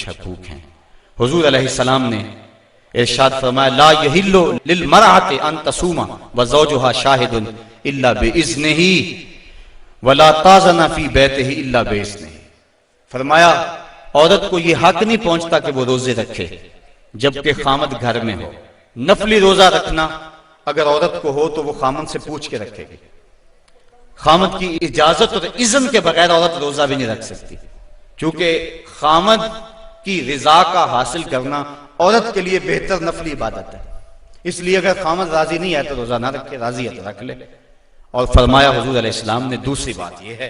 कुछ हकूक हैं। हुजूर अलैहिस्सलाम ने इरशाद फरमाया, ला यहिल्लु लिल मरअति अन तसूमा व ज़ौजुहा शाहिदुन इल्ला बिइज़्निही वला ताज़ना फी बैतिही इल्ला बिइज़्निही। फरमाया, औरत को यह हक नहीं पहुंचता कि वो रोजे रखे जबकि खामद घर में हो। नफली रोजा रखना अगर औरत को हो तो वो खामद से पूछ के रखेगी। खामद की इजाजत और इज़्न के बगैर औरत रोजा भी नहीं रख सकती, क्योंकि खामद की रिजा का हासिल करना औरत के लिए बेहतर नफली इबादत है। इसलिए अगर खामद राजी नहीं है तो रोजा ना रखे, राजी है तो रख ले। और फरमाया हुजूर अलैहिस्सलाम ने दूसरी बात यह है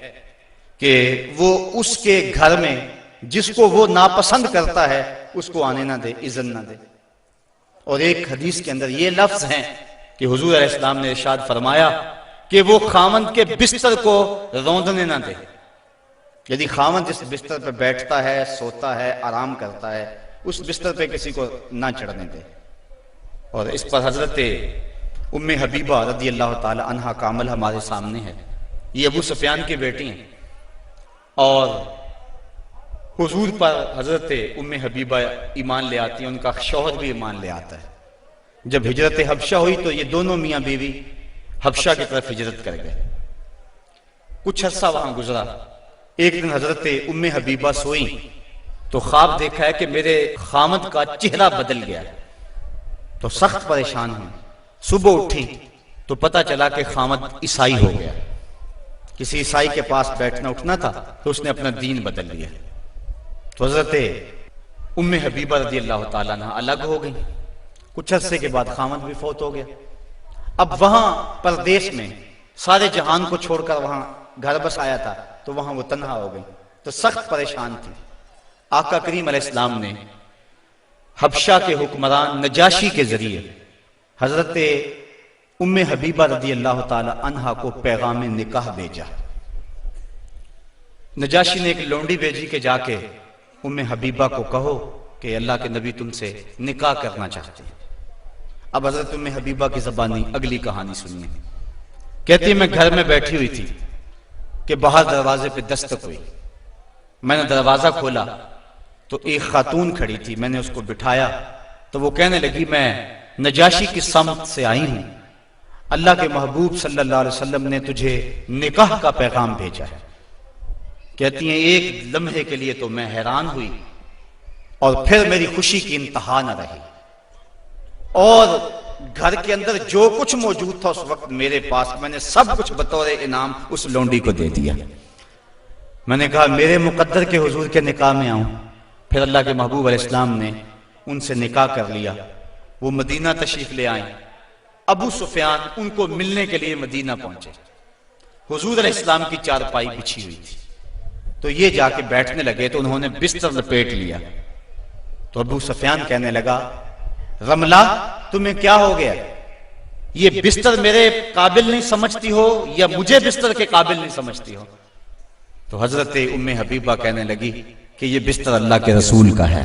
कि वो उसके घर में जिसको वो नापसंद करता है उसको आने ना दे, इज़्न ना दे। और एक हदीस के अंदर ये लफ्ज हैं कि हुजूर अलैहिस्सलाम ने इरशाद फरमाया कि वो खामन के बिस्तर को रौंदने ना दे। यदि खामन जिस बिस्तर पर बैठता है, सोता है, आराम करता है, उस बिस्तर पे किसी को ना चढ़ने दे। और इस पर हजरत उम्मे हबीबा रज़ी अल्लाह ताला अन्हा का अमल हमारे सामने है। ये अबू सुफियान की बेटी हैं और हुजूर पर हजरत उम्मे हबीबा ईमान ले आती है, उनका शौहर भी ईमान ले आता है। जब हिजरत हबशा हुई तो ये दोनों मियाँ बीवी हबशा की तरफ हिजरत कर गए। कुछ अर्सा वहां गुजरा। एक दिन हजरत उम्मे हबीबा सोई तो ख्वाब देखा है कि मेरे खामद का चेहरा बदल गया, तो सख्त परेशान हुई। सुबह उठी तो पता चला कि खामद ईसाई हो गया। किसी ईसाई के पास बैठना उठना था तो उसने अपना दीन बदल लिया। तो हजरत उम्मे हबीबा रज़ी अल्लाह ताला अन्हा अलग हो गई। कुछ अरसे के बाद खामद भी फौत हो गया। अब वहां परदेश में सारे जहान को छोड़कर वहां घर बस आया था, तो वहां वो तन्हा हो गई, तो सख्त परेशान थी। आका करीम अलैहिस्सलाम ने हबशा के हुक्मरान नजाशी के जरिए हजरत उम्मे हबीबा रज़ी अल्लाह ताला अन्हा को पैगाम निकाह भेजा। नजाशी ने एक लौंडी भेजी के जाके उम्मे हबीबा को कहो कि अल्लाह के नबी तुमसे निकाह करना चाहते हैं। अब हजरत उम्मे हबीबा की ज़बानी अगली कहानी सुनिए। कहती है, मैं घर में बैठी हुई थी कि बाहर दरवाजे पे दस्तक हुई। मैंने दरवाजा खोला तो एक खातून खड़ी थी। मैंने उसको बिठाया तो वो कहने लगी, मैं नजाशी की समत से आई हूं, अल्लाह के महबूब सल्लल्लाहु अलैहि वसल्लम ने तुझे निकाह का पैगाम भेजा है। कहती हैं, एक लम्हे के लिए तो मैं हैरान हुई और फिर मेरी खुशी की इंतहा न रही और घर के अंदर जो कुछ मौजूद था उस वक्त मेरे पास, मैंने सब कुछ बतौर इनाम उस लौंडी को दे दिया। मैंने कहा मेरे मुकद्दर के हुजूर के निकाह में आऊं। फिर अल्लाह के महबूब अलैहिस्सलाम ने उनसे निकाह कर लिया। वो मदीना तशरीफ ले आए। अबू सुफियान उनको मिलने के लिए मदीना पहुंचे। हुजूर अलैहिस्सलाम की चारपाई बिछी हुई थी, तो ये जाके बैठने लगे तो उन्होंने बिस्तर लपेट लिया। तो अबू सुफियान कहने लगा, रमला तुम्हें क्या हो गया? ये बिस्तर मेरे काबिल नहीं समझती हो या मुझे बिस्तर के काबिल नहीं समझती हो? तो हजरत उम्मे हबीबा कहने लगी कि ये बिस्तर अल्लाह के रसूल का है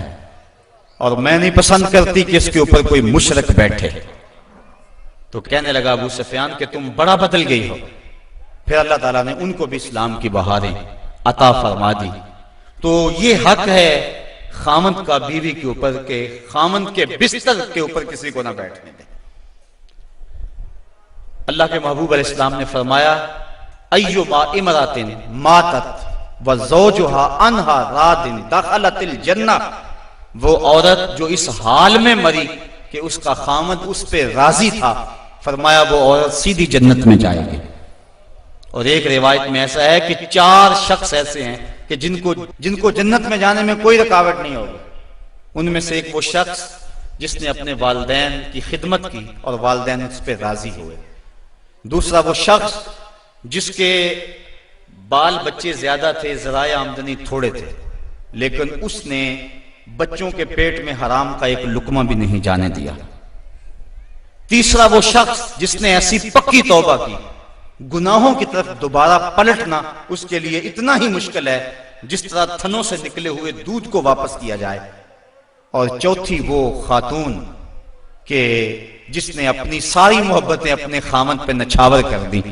और मैं नहीं पसंद करती कि इसके ऊपर कोई मुशरक बैठे। तो कहने लगा अबू सुफियान कि तुम बड़ा बदल गई हो। फिर अल्लाह ताला ने उनको भी इस्लाम की बहारें अता फरमा दी। तो ये हक है खामद का बीवी के ऊपर के खामद के बिस्तर के ऊपर किसी को ना बैठने दे। अल्लाह के महबूब अलैहिस्सलाम ने फरमाया, अय्युमा इमरातिन मातत व ज़ौजुहा अन्हा रादिन दखलतिल जन्नह। वो औरत जो इस हाल में मरी कि उसका खामद उस पे राजी था, फरमाया वो औरत सीधी जन्नत में जाएगी। और एक रिवायत में ऐसा है कि 4 शख्स ऐसे हैं कि जिनको जन्नत में जाने में कोई रुकावट नहीं होगी। उनमें से एक वो शख्स जिसने अपने वालिदैन की खिदमत की और वालिदैन उस पर राजी हुए। दूसरा वो शख्स जिसके बाल बच्चे ज्यादा थे, ज़राए आमदनी थोड़े थे, लेकिन उसने बच्चों के पेट में हराम का एक लुकमा भी नहीं जाने दिया। तीसरा वो शख्स जिसने ऐसी पक्की तौबा की, गुनाहों की तरफ दोबारा पलटना उसके लिए इतना ही मुश्किल है जिस तरह थनों से निकले हुए दूध को वापस किया जाए। और चौथी वो खातून के जिसने अपनी सारी मोहब्बतें अपने खामद पे नछावर कर दी।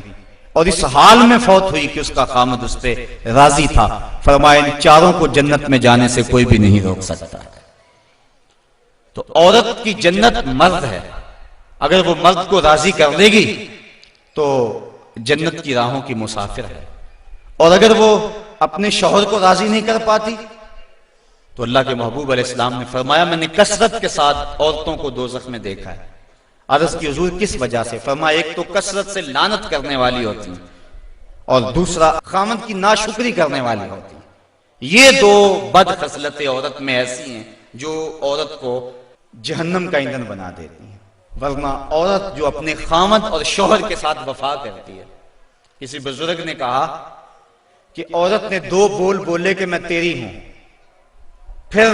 और इस हाल में फौत हुई कि उसका खामद उस पर राजी था। फरमाया इन चारों को जन्नत में जाने से कोई भी नहीं रोक सकता। तो औरत की जन्नत मर्द है, अगर वो मर्द को राजी कर देगी तो जन्नत की राहों की मुसाफिर है। और अगर वो अपने शौहर को राजी नहीं कर पाती तो अल्लाह के महबूब अलैहिस्सलाम ने फरमाया मैंने कसरत के साथ औरतों को दोज़ख में देखा है। अर्ज़ की हुजूर किस वजह से? फरमाया एक तो कसरत से लानत करने वाली होती है और दूसरा खामद की नाशुक्री करने वाली होती है। ये दो बद खसलतें औरत में ऐसी हैं जो औरत को जहन्नम का ईंधन बना देती हैं। वरना औरत जो अपने खामद और शौहर के साथ वफा करती है। किसी बुजुर्ग ने कहा कि औरत ने दो बोल बोले कि मैं तेरी हूं, फिर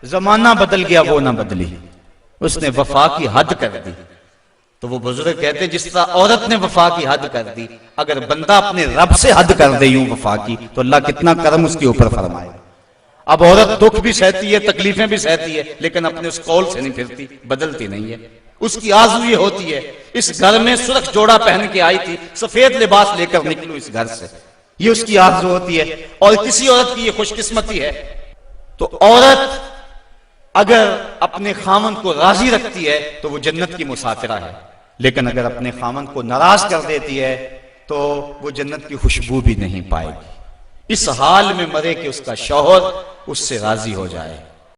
जमाना बदल गया वो ना बदली, उसने वफा की हद कर दी। तो वो बुजुर्ग कहते जिस तरह औरत ने वफा की हद कर दी, अगर बंदा अपने रब से हद कर दे यूं वफा की तो अल्लाह कितना करम उसके ऊपर फरमाए। अब औरत दुख भी सहती है, तकलीफें भी सहती है, लेकिन अपने उस कौल से नहीं फिरती, बदलती नहीं है। उसकी आरज़ू ये होती है इस घर में सुर्ख जोड़ा पहन के आई थी, सफेद लिबास लेकर निकलूं इस घर से, ये उसकी आरज़ू होती है। और किसी औरत की ये खुशकिस्मती है। तो औरत अगर अपने खामन को राजी रखती है तो वो जन्नत की मुसाफिरा है, लेकिन अगर अपने खामन को नाराज कर देती है तो वो जन्नत की खुशबू भी नहीं पाएगी। इस हाल में मरे कि उसका शौहर उससे राजी हो जाए।